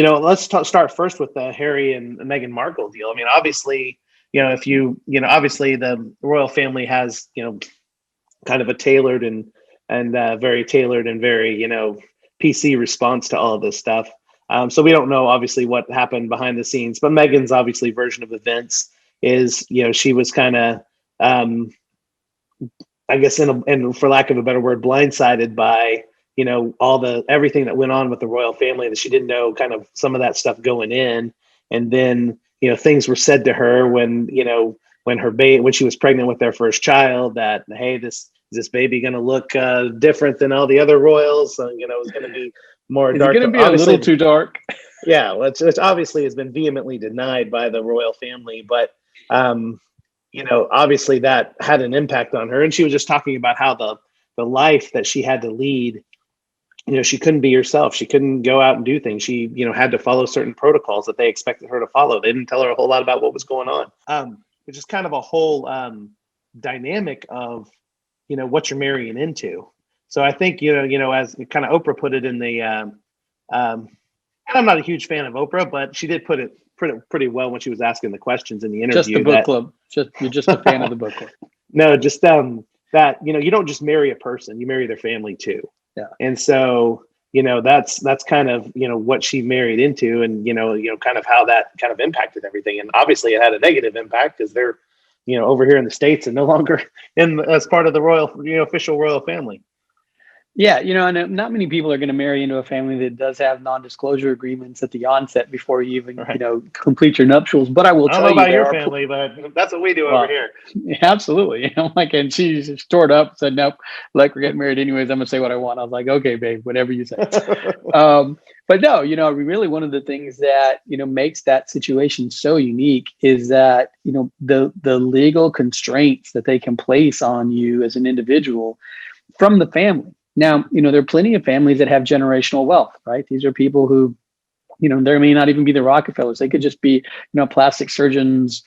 let's start first with the Harry and Meghan Markle deal. I mean, obviously, obviously the royal family has, kind of a tailored and very tailored and very, PC response to all of this stuff. So we don't know obviously what happened behind the scenes, but Meghan's obviously version of events is, she was kind of, I guess, and for lack of a better word, blindsided by, everything that went on with the royal family, that she didn't know kind of some of that stuff going in. And then, things were said to her when, when she was pregnant with their first child, that, hey, is this baby going to look different than all the other royals? It's going to be more Is dark. It's going to be obviously a little too dark. Yeah, well, it's obviously has been vehemently denied by the royal family, but obviously that had an impact on her. And she was just talking about how the life that she had to lead, she couldn't be herself. She couldn't go out and do things. She, had to follow certain protocols that they expected her to follow. They didn't tell her a whole lot about what was going on. Which is kind of a whole dynamic of, what you're marrying into. So I think, as kind of Oprah put it in the, and I'm not a huge fan of Oprah, but she did put it pretty well when she was asking the questions in the interview. Just the book club. You're just a fan of the book club. No, just that, you don't just marry a person, you marry their family too. Yeah. And so, that's kind of, what she married into, and, kind of how that kind of impacted everything. And obviously it had a negative impact because they're, over here in the States and no longer as part of the royal, official royal family. Yeah, and not many people are going to marry into a family that does have non-disclosure agreements at the onset before you even, complete your nuptials. But I will tell you, I don't know about your family, but that's what we do over here. Absolutely, and she stored up, said, "Nope, we're getting married anyways. I'm gonna say what I want." I was like, "Okay, babe, whatever you say." But no, really one of the things that makes that situation so unique is that the legal constraints that they can place on you as an individual from the family. Now, there are plenty of families that have generational wealth, right? These are people who, there may not even be the Rockefellers. They could just be, plastic surgeons,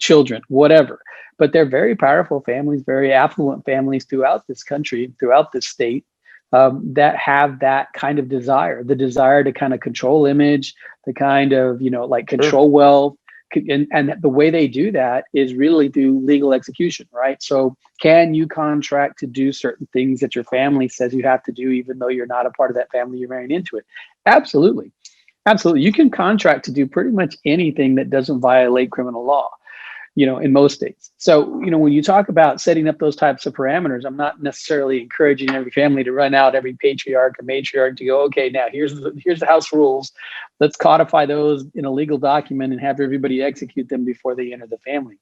children, whatever. But they're very powerful families, very affluent families throughout this country, throughout this state, that have that kind of desire, the desire to kind of control image, the kind of, control wealth. And the way they do that is really through legal execution, right? So can you contract to do certain things that your family says you have to do, even though you're not a part of that family, you're marrying into it? Absolutely. Absolutely. You can contract to do pretty much anything that doesn't violate criminal law, in most states. So, when you talk about setting up those types of parameters, I'm not necessarily encouraging every family to run out every patriarch or matriarch to go, okay, now here's the house rules. Let's codify those in a legal document and have everybody execute them before they enter the family.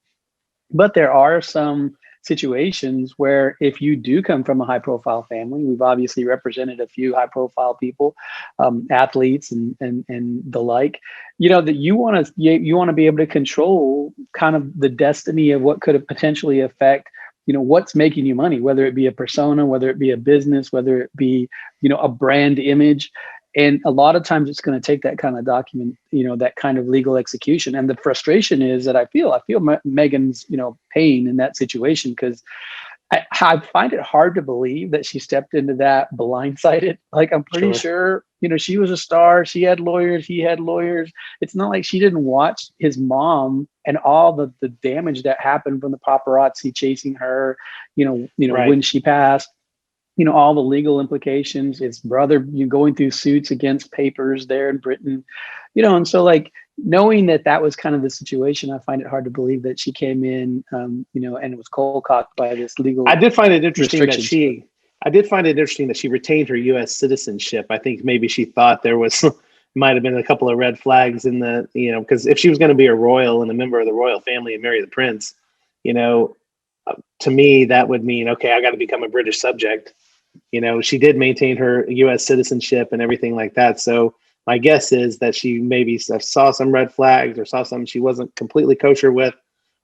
But there are some situations where if you do come from a high profile family, we've obviously represented a few high profile people, athletes and the like, that you want to be able to control kind of the destiny of what could have potentially affect, what's making you money, whether it be a persona, whether it be a business, whether it be, a brand image. And a lot of times it's going to take that kind of document, that kind of legal execution. And the frustration is that I feel Meghan's, pain in that situation, because I find it hard to believe that she stepped into that blindsided. Like, I'm pretty sure, she was a star. She had lawyers. He had lawyers. It's not like she didn't watch his mom and all the damage that happened from the paparazzi chasing her, right, when she passed. All the legal implications, his brother going through suits against papers there in Britain, and so knowing that was kind of the situation, I find it hard to believe that she came in, and it was cold cocked by this legal. I did find it interesting that she retained her U.S. citizenship. I think maybe she thought there was might have been a couple of red flags in the, because if she was going to be a royal and a member of the royal family and marry the prince, to me, that would mean, okay, I got to become a British subject. She did maintain her U.S. citizenship and everything like that. So my guess is that she maybe saw some red flags or saw something she wasn't completely kosher with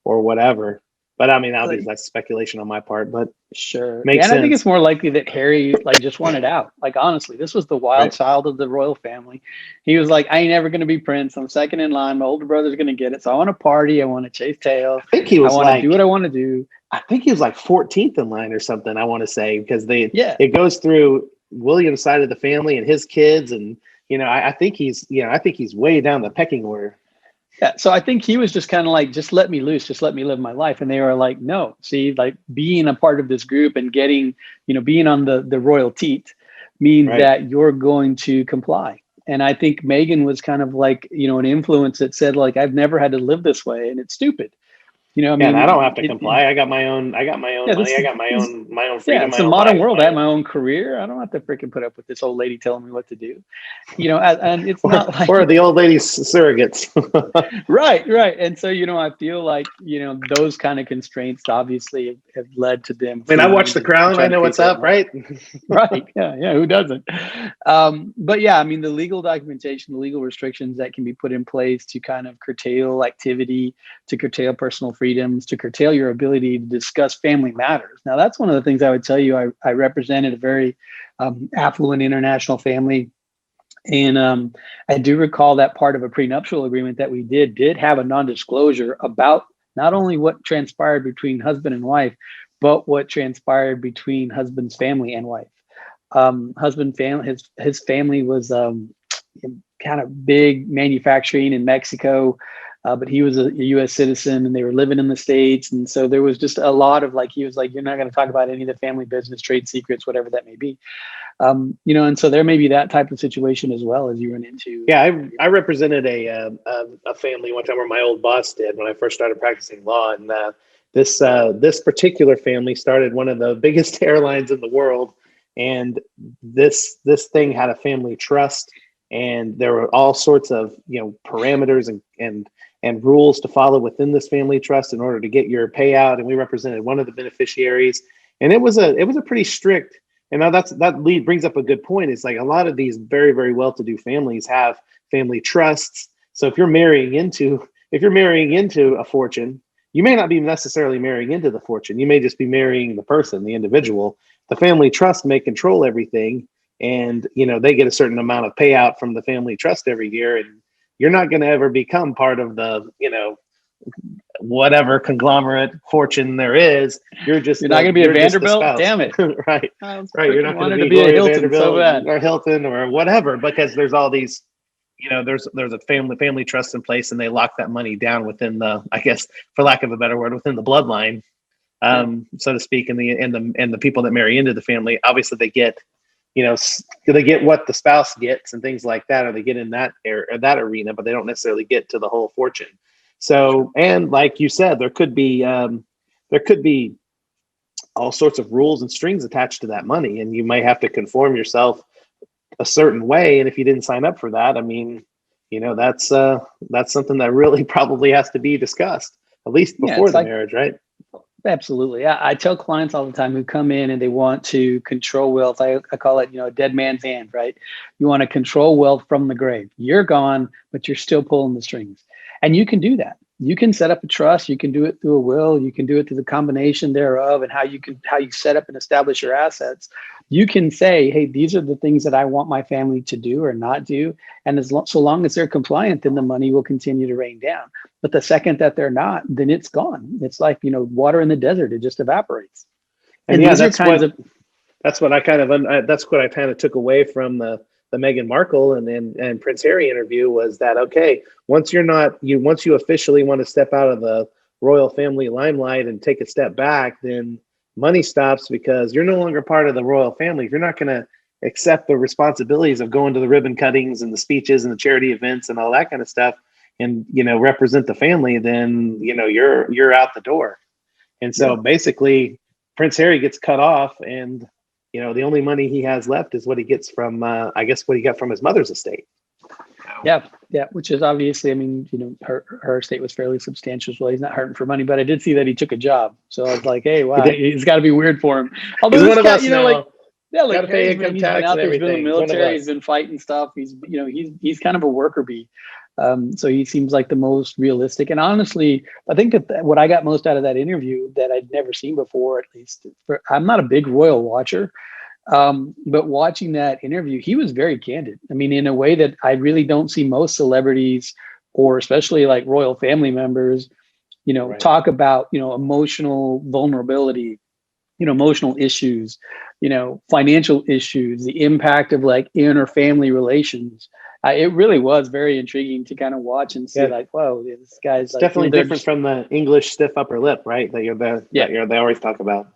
or whatever. But I mean, obviously that's speculation on my part, but sure. Makes sense. I think it's more likely that Harry just wanted out. Honestly, this was the wild child of the royal family. He was like, I ain't ever going to be prince. I'm second in line. My older brother's going to get it. So I want to party. I want to chase tails. I think he was I want to do what I want to do. I think he was 14th in line or something, I want to say, because it goes through William's side of the family and his kids, and I think he's way down the pecking order. Yeah, so I think he was just kind of like, just let me loose, just let me live my life. And they were like, no, see, like being a part of this group and getting, being on the royal teat means Right. that you're going to comply. And I think Meghan was kind of like, an influence that said like, I've never had to live this way and it's stupid. I Yeah, and I don't have mean, to comply. I got my own yeah, money. I got my own yeah, freedom, it's my a own modern life. world. I have my own career. I don't have to freaking put up with this old lady telling me what to do. And it's not like or the old lady's surrogates. right. And so, I feel like, those kind of constraints obviously have led to them I mean, I watched The feeling to Crown. try I to know create what's their up, own life. right? Right. Yeah. Who doesn't? But yeah, I mean, the legal documentation, the legal restrictions that can be put in place to kind of curtail activity, to curtail personal freedoms, to curtail your ability to discuss family matters. Now, that's one of the things I would tell you. I represented a very affluent international family. And I do recall that part of a prenuptial agreement that we did have a non-disclosure about not only what transpired between husband and wife, but what transpired between husband's family and wife. Husband family, his family was kind of big manufacturing in Mexico, but he was a U.S. citizen and they were living in the States, and so there was just a lot of like, he was like, you're not going to talk about any of the family business, trade secrets, whatever that may be. And so there may be that type of situation as well as you run into. Yeah, I represented a family one time where my old boss did when I first started practicing law, and this particular family started one of the biggest airlines in the world, and this thing had a family trust, and there were all sorts of parameters and rules to follow within this family trust in order to get your payout, and we represented one of the beneficiaries, and it was a pretty strict. And now brings up a good point. It's like a lot of these very, very well-to-do families have family trusts. So if you're marrying into a fortune, you may not be necessarily marrying into the fortune. You may just be marrying the person, the individual. The family trust may control everything, and they get a certain amount of payout from the family trust every year, and you're not going to ever become part of the whatever conglomerate fortune there is. You're not going to be a Vanderbilt. Damn it! Right. You're not going to be a Hilton Vanderbilt so bad, or Hilton or whatever, because there's all these. There's a family trust in place, and they lock that money down within the, I guess, for lack of a better word, within the bloodline, so to speak. And the people that marry into the family, obviously they get, they get what the spouse gets and things like that, or they get in that arena, but they don't necessarily get to the whole fortune. So, and like you said, there could be all sorts of rules and strings attached to that money, and you might have to conform yourself a certain way. And if you didn't sign up for that, I mean, that's something that really probably has to be discussed, at least before the marriage, right? Absolutely. I tell clients all the time who come in and they want to control wealth. I call it, a dead man's hand, right? You want to control wealth from the grave. You're gone, but you're still pulling the strings. And you can do that. You can set up a trust. You can do it through a will. You can do it through the combination thereof, and how you set up and establish your assets. You can say, hey, these are the things that I want my family to do or not do. And so long as they're compliant, then the money will continue to rain down. But the second that they're not, then it's gone. It's like, water in the desert. It just evaporates. And yeah, that's what I kind of took away from the Meghan Markle and Prince Harry interview, was that, okay, once you officially want to step out of the royal family limelight and take a step back, then money stops, because you're no longer part of the royal family. If you're not going to accept the responsibilities of going to the ribbon cuttings and the speeches and the charity events and all that kind of stuff, and represent the family, then you're out the door. And so basically Prince Harry gets cut off, and the only money he has left is what he gets from I guess what he got from his mother's estate. Yeah, which is obviously, I mean, her estate was fairly substantial as well. He's not hurting for money, but I did see that he took a job, so I was like, hey, wow, it's got to be weird for him. Although this guy, like Harry's been out there, he's been in the military, he's been fighting stuff. He's he's kind of a worker bee. So he seems like the most realistic. And honestly, I think that what I got most out of that interview that I'd never seen before, at least, I'm not a big royal watcher, but watching that interview, he was very candid. I mean, in a way that I really don't see most celebrities, or especially like royal family members, talk about, emotional vulnerability emotional issues, financial issues, the impact of like inner family relations. It really was very intriguing to kind of watch and see like, whoa, this guy's it's like definitely different from the English stiff upper lip, right? That they always talk about.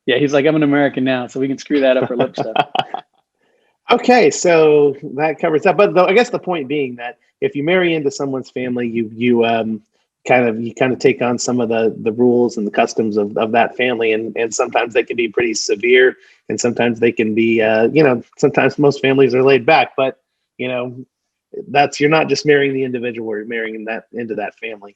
Yeah, he's like, I'm an American now, so we can screw that upper lip stuff. Okay, so that covers that. But I guess the point being that if you marry into someone's family, you kind of take on some of the rules and the customs of that family, and sometimes they can be pretty severe, and sometimes they can be sometimes most families are laid back, but you're not just marrying the individual, you're marrying into that family.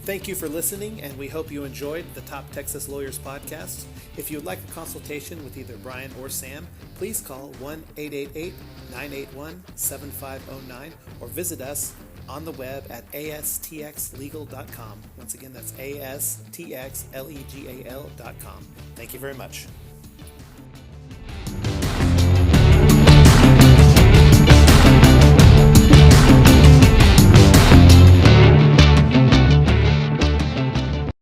Thank you for listening, and we hope you enjoyed the Top Texas Lawyers podcast. If you would like a consultation with either Brian or Sam, please call 1-888-981-7509 or visit us on the web at astxlegal.com. Once again, that's astxlegal.com. Thank you very much.